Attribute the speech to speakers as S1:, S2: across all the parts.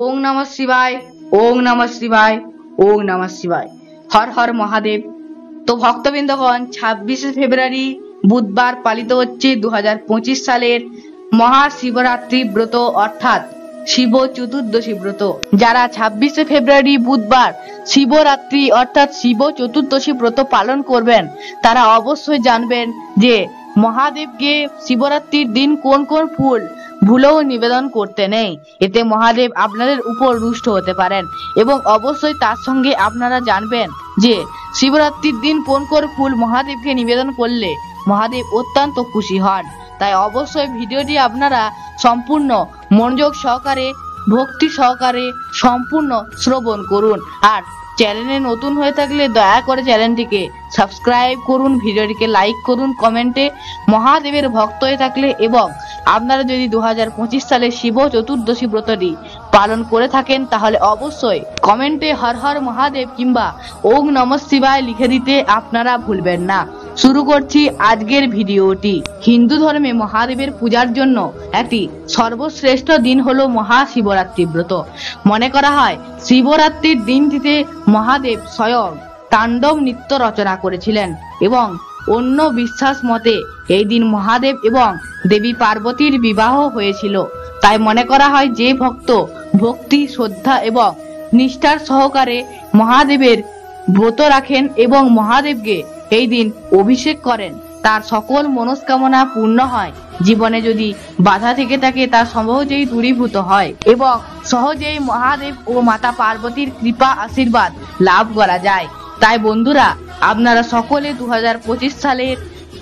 S1: ওং নমঃ শিবায়, ওং নমঃ শিবায়, ওং নমঃ শিবায়। হর হর মহাদেব। তো ভক্তবৃন্দগণ, 26শে ফেব্রুয়ারি বুধবার পালিত হচ্ছে 2025 সালের মহাশিবরাত্রি ব্রত অর্থাৎ শিব চতুর্দশী ব্রত। যারা 26শে ফেব্রুয়ারি বুধবার শিবরাত্রি অর্থাৎ শিব চতুর্দশী ব্রত পালন করবেন তারা অবশ্যই জানবেন যে মহাদেবকে শিবরাত্রির দিন কোন কোন ফুল ভুলেও নিবেদন করতে নেই। এতে মহাদেব আপনাদের উপর রুষ্ট হতে পারেন এবং অবশ্যই তার সঙ্গে আপনারা জানবেন যে শিবরাত্রির দিন কোন কোন ফুল মহাদেবকে নিবেদন করলে মহাদেব অত্যন্ত খুশি হন। তাই অবশ্যই ভিডিওটি আপনারা সম্পূর্ণ মনোযোগ সহকারে, ভক্তি সহকারে সম্পূর্ণ শ্রবণ করুন। আর চ্যানেলে নতুন হয়ে থাকলে দয়া করে চ্যানেলটিকে সাবস্ক্রাইব করুন, ভিডিওটিকে লাইক করুন, কমেন্টে মহাদেবের ভক্ত হয়ে থাকলে এবং আপনারা যদি 2025 সালে শিব চতুর্দশী ব্রতটি পালন করে থাকেন তাহলে অবশ্যই কমেন্টে হর হর মহাদেব কিংবা ওং নমঃ শিবায় লিখে দিতে আপনারা ভুলবেন না। শুরু করছি আজকের ভিডিওটি। হিন্দু ধর্মে মহাদেবের পূজার জন্য একটি সর্বশ্রেষ্ঠ দিন হলো মহাশিবরাত্রি ব্রত। মনে করা হয় শিবরাত্রির দিনটিতে মহাদেব স্বয়ং তাণ্ডব নৃত্য রচনা করেছিলেন এবং অন্য বিশ্বাস মতে এই দিন মহাদেব এবং দেবী পার্বতীর বিবাহ হয়েছিল। তাই মনে করা হয় যে ভক্ত ভক্তি, শ্রদ্ধা এবং নিষ্ঠার সহকারে মহাদেবের ব্রত রাখেন এবং মহাদেবকে এই দিন অভিষেক করেন তার সকল মনস্কামনা পূর্ণ হয়। জীবনে যদি বাধা থেকে থাকে তা সহজেই দূরীভূত হয় এবং সহজেই মহাদেব ও মাতা পার্বতীর কৃপা আশীর্বাদ লাভ করা যায়। তাই বন্ধুরা, আপনারা সকলে 2025 সালের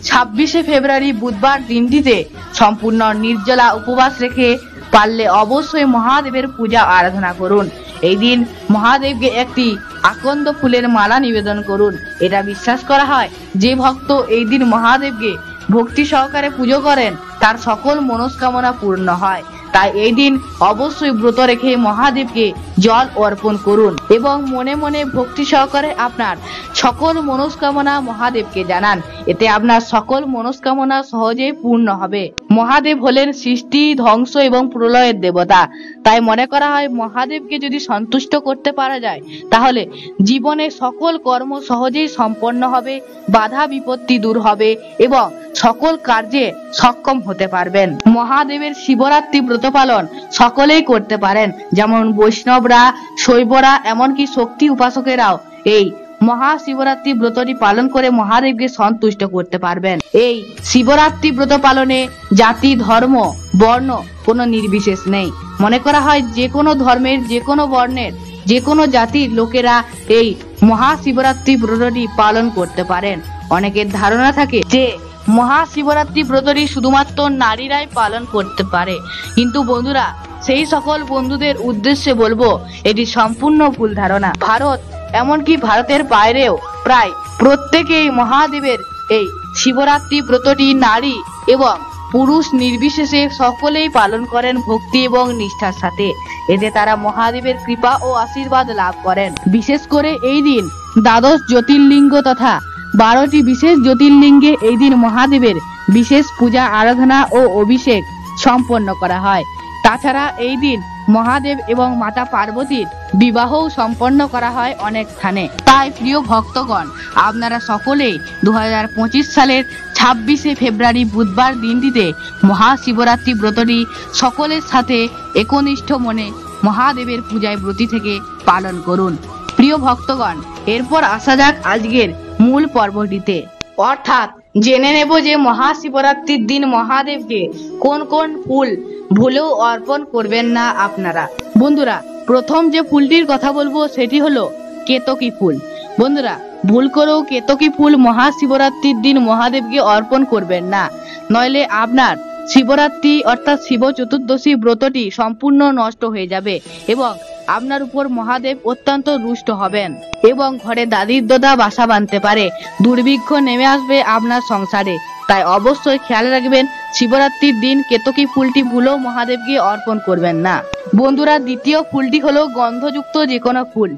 S1: 26শে ফেব্রুয়ারি বুধবার দিনটিতে সম্পূর্ণ নির্জলা উপবাস রেখে পারলে অবশ্যই মহাদেবের পূজা আরাধনা করুন। এই দিন মহাদেবকে একটি আকন্দ ফুলের মালা নিবেদন করুন। এটা বিশ্বাস করা হয় যে ভক্ত এই দিন মহাদেবকে ভক্তি সহকারে পুজো করেন তার সকল মনস্কামনা পূর্ণ হয়। তাই এই দিন অবশ্যই ব্রত রেখে মহাদেবকে জল অর্পণ করুন এবং মনে মনে ভক্তি সহকারে আপনার সকল মনস্কামনা মহাদেবকে জানান। এতে আপনার সকল মনস্কামনা সহজেই পূর্ণ হবে। মহাদেব হলেন সৃষ্টি, ধ্বংস এবং প্রলয়ের দেবতা। তাই মনে করা হয় মহাদেবকে যদি সন্তুষ্ট করতে পারা যায় তাহলে জীবনে সকল কর্ম সহজেই সম্পন্ন হবে, বাধা বিপত্তি দূর হবে এবং সকল কার্যে সক্ষম হতে পারবেন। মহাদেবের শিবরাত্রি ব্রত পালন সকলেই করতে পারেন, যেমন বৈষ্ণবরা, শৈবরা, এমনকি শক্তি উপাসকেরাও এই মহাশিবরাত্রি ব্রতটি পালন করে মহাদেবকে সন্তুষ্ট করতে পারবেন। এই শিবরাত্রি ব্রত পালনে জাতি, ধর্ম, বর্ণ কোনো নির্বিশেষ নেই। মনে করা হয় যে কোনো ধর্মের, যে কোনো বর্ণের, যে কোনো জাতির লোকেরা এই মহাশিবরাত্রি ব্রতটি পালন করতে পারেন। অনেকের ধারণা থাকে যে মহাশিবরাত্রি ব্রতটি শুধুমাত্র নারীরাই পালন করতে পারে, কিন্তু বন্ধুরা, সেই সকল বন্ধুদের উদ্দেশ্যে বলবো এটি সম্পূর্ণ ভুল ধারণা। ভারত, এমনকি ভারতের বাইরেও প্রায় প্রত্যেকেই মহাদেবের এই শিবরাত্রি ব্রতটি নারী এবং পুরুষ নির্বিশেষে সকলেই পালন করেন ভক্তি এবং নিষ্ঠার সাথে। এতে তারা মহাদেবের কৃপা ও আশীর্বাদ লাভ করেন। বিশেষ করে এই দিন দ্বাদশ জ্যোতির্লিঙ্গ তথা 12টি বিশেষ জ্যোতির্লিঙ্গে এই দিন মহাদেবের বিশেষ পূজা, আরাধনা ও অভিষেক সম্পন্ন করা হয়। তাছাড়া এই দিন মহাদেব এবং মাতা পার্বতীর বিবাহও সম্পন্ন করা হয় অনেক স্থানে। তাই প্রিয় ভক্তগণ, আপনারা সকলেই 2025 সালের 26শে ফেব্রুয়ারি বুধবার দিনটিতে মহাশিবরাত্রি ব্রতটি সকলের সাথে একনিষ্ঠ মনে মহাদেবের পূজায় ব্রতী থেকে পালন করুন। প্রিয় ভক্তগণ, এরপর আসা যাক আজকের মূল পর্বটিতে, অর্থাৎ জেনে নেব যে মহাশিবরাত্রির দিন মহাদেবকে কোন কোন ফুল ভুলেও অর্পণ করবেন না আপনারা। বন্ধুরা, প্রথম যে ফুলটির কথা বলবো সেটি হলো কেতকী ফুল। বন্ধুরা, ভুল করেও কেতকী ফুল মহাশিবরাত্রির দিন মহাদেবকে অর্পণ করবেন না, নইলে আপনার শিবরাত্রি অর্থাৎ শিব চতুর্দশী ব্রতটি সম্পূর্ণ নষ্ট হয়ে যাবে এবং আপনার উপর মহাদেব অত্যন্ত রুষ্ট হবেন এবং ঘরে দারিদ্রতা বাসা বাঁধতে পারে, দুর্ভিক্ষ নেমে আসবে আপনার সংসারে। তাই অবশ্যই খেয়াল রাখবেন শিবরাত্রির দিন কেতকী ফুলটি ভুলেও মহাদেবকে অর্পণ করবেন না। বন্ধুরা, দ্বিতীয় ফুলটি হলো গন্ধযুক্ত যে কোনো ফুল।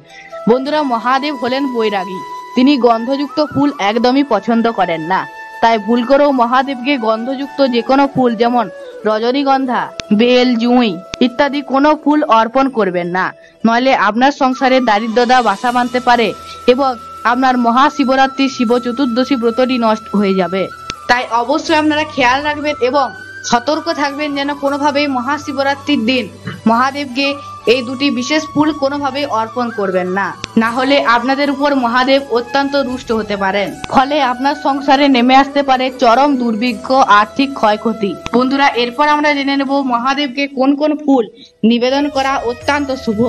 S1: বন্ধুরা, মহাদেব হলেন বৈরাগী, তিনি গন্ধযুক্ত ফুল একদমই পছন্দ করেন না। তাই ভুল করেও মহাদেবকে গন্ধযুক্ত যে কোনো ফুল যেমন রজনীগন্ধা, বেল, জুঁই ইত্যাদি কোনো ফুল অর্পণ করবেন না, নইলে আপনার সংসারে দারিদ্রতা বাসা বাঁধতে পারে এবং আপনার মহাশিবরাত্রি শিব চতুর্দশী ব্রতটি নষ্ট হয়ে যাবে। তাই অবশ্যই আপনারা খেয়াল রাখবেন এবং সতর্ক থাকবেন যেন কোনোভাবেই মহাশিবরাত্রির দিন মহাদেবকে এই দুটি বিশেষ ফুল কোনোভাবেই অর্পণ করবেন না, না হলে আপনাদের উপর মহাদেব অত্যন্ত রুষ্ট হতে পারেন, ফলে আপনার সংসারে নেমে আসতে পারে চরম দুর্ভিক্ষ, আর্থিক ক্ষয়ক্ষতি। বন্ধুরা, এরপর আমরা জেনে নেব মহাদেবকে কোন কোন ফুল নিবেদন করা অত্যন্ত শুভ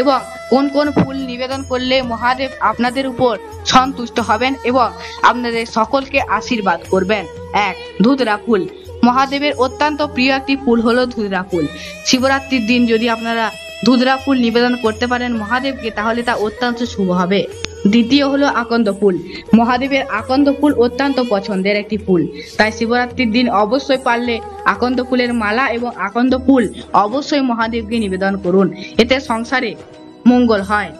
S1: এবং কোন কোন ফুল নিবেদন করলে মহাদেব আপনাদের উপর সন্তুষ্ট হবেন এবং আপনাদের সকলকে আশীর্বাদ করবেন। 1. ধুতরা ফুল। মহাদেবের অত্যন্ত প্রিয় একটি ফুল হলো ধুতরা ফুল। শিবরাত্রির দিন যদি আপনারা ধুতরা ফুল নিবেদন করতে পারেন মহাদেবকে, তাহলে তা অত্যন্ত শুভ হবে। দ্বিতীয় হলো আকন্দ ফুল। মহাদেবের আকন্দ ফুল অত্যন্ত পছন্দের একটি ফুল, তাই শিবরাত্রির দিন অবশ্যই পারলে আকন্দ ফুলের মালা এবং আকন্দ ফুল অবশ্যই মহাদেবকে নিবেদন করুন, এতে সংসারে মঙ্গল হয়।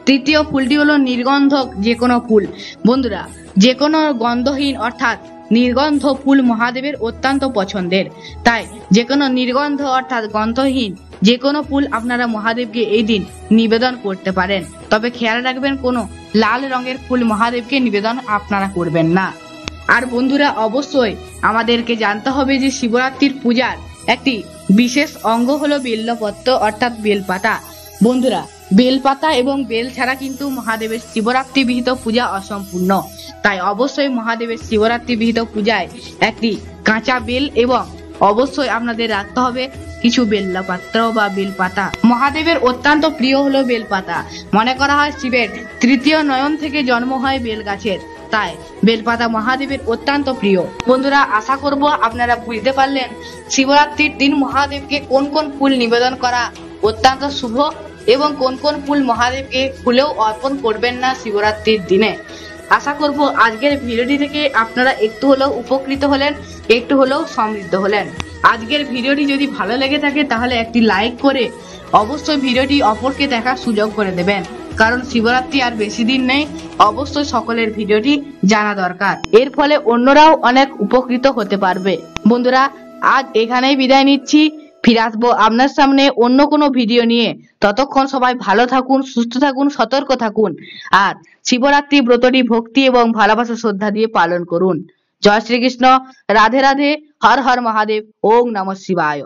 S1: তৃতীয় ফুলটি হলো নির্গন্ধক যে কোনো ফুল। বন্ধুরা, যে কোনো গন্ধহীন অর্থাৎ নির্গন্ধ ফুল মহাদেবের অত্যন্ত পছন্দের, তাই যে কোনো নির্গন্ধ অর্থাৎ গন্ধহীন যে কোনো ফুল আপনারা মহাদেবকে এই দিন নিবেদন করতে পারেন, তবে খেয়াল রাখবেন কোনো লাল রঙের ফুল মহাদেবকে নিবেদন আপনারা করবেন না। আর বন্ধুরা, অবশ্যই আমাদেরকে জানতে হবে যে শিবরাত্রির পূজার একটি বিশেষ অঙ্গ হলো বেলপত্র অর্থাৎ বেলপাতা। বন্ধুরা, বেলপাতা এবং বেল ছাড়া কিন্তু মহাদেবের শিবরাত্রি বিহিত পূজা অসম্পূর্ণ, তাই অবশ্যই মহাদেবের শিবরাত্রি বিহিত পূজায় একটি কাঁচা বেল এবং অবশ্যই আপনাদের রাখতে হবে কিছু বেলপাত্র বা বেলপাতা। মহাদেবের অত্যন্ত প্রিয় হলো বেলপাতা। মনে করা হয় শিবের তৃতীয় নয়ন থেকে জন্ম হয় বেল গাছের, তাই বেলপাতা মহাদেবের অত্যন্ত প্রিয়। বন্ধুরা, আশা করব আপনারা বুঝতে পারলেন শিবরাত্রির দিন মহাদেবকে কোন কোন ফুল নিবেদন করা অত্যন্ত শুভ এবং কোন কোন ফুল মহাদেবকে ফুলেও অর্পণ করবেন না শিবরাত্রির দিনে। আশা করব আজকের ভিডিওটি থেকে আপনারা একটু হলেও উপকৃত হলেন, একটু হলেও সমৃদ্ধ হলেন। আজকের ভিডিওটি যদি ভালো লেগে থাকে তাহলে একটি লাইক করে অবশ্যই ভিডিওটি অপরকে দেখার সুযোগ করে দেবেন, কারণ শিবরাত্রি আর বেশি দিন নেই, অবশ্যই সকলের ভিডিওটি জানা দরকার, এর ফলে অন্যরাও অনেক উপকৃত হতে পারবে। বন্ধুরা, আজ এখানেই বিদায় নিচ্ছি, ফিরে আসবো আপনার সামনে অন্য কোনো ভিডিও নিয়ে। ততক্ষণ সবাই ভালো থাকুন, সুস্থ থাকুন, সতর্ক থাকুন আর শিবরাত্রি ব্রতটি ভক্তি এবং ভালোবাসা শ্রদ্ধা দিয়ে পালন করুন। জয় শ্রীকৃষ্ণ, রাধে রাধে, হর হর মহাদেব, ওম নমঃ শিবায়।